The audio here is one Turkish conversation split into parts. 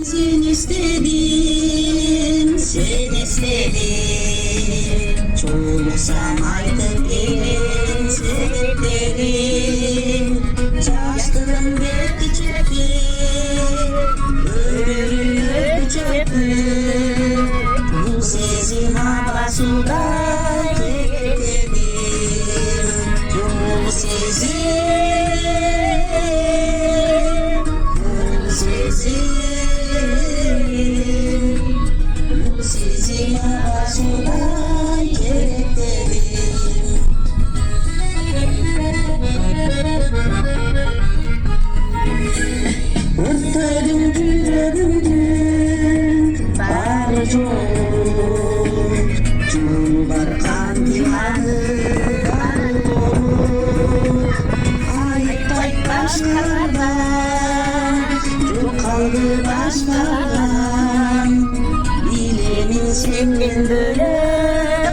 Sen istedin, sen istedin. Çok sanaydık elin sevdiklerin. Çaştırın belki çekti, ölürüm öpecekti. Bu sesin havasında kekledim. Bu sesin, bu sesin. Sizin havasından kekledim. Örtledim yüreğimden barış olur. Cumbar kandimanı karı olur. Ay başlardan, çok kaldı başlardan. Sevgin böyle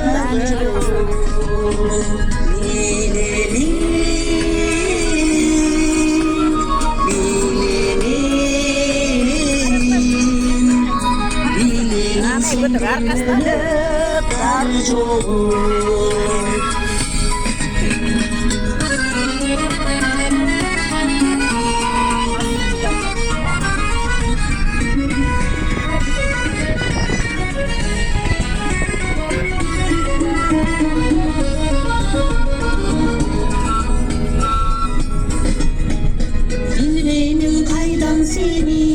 bence olur. Bilelim, sevgin böyle bence olur. Yüreğim kaydan seni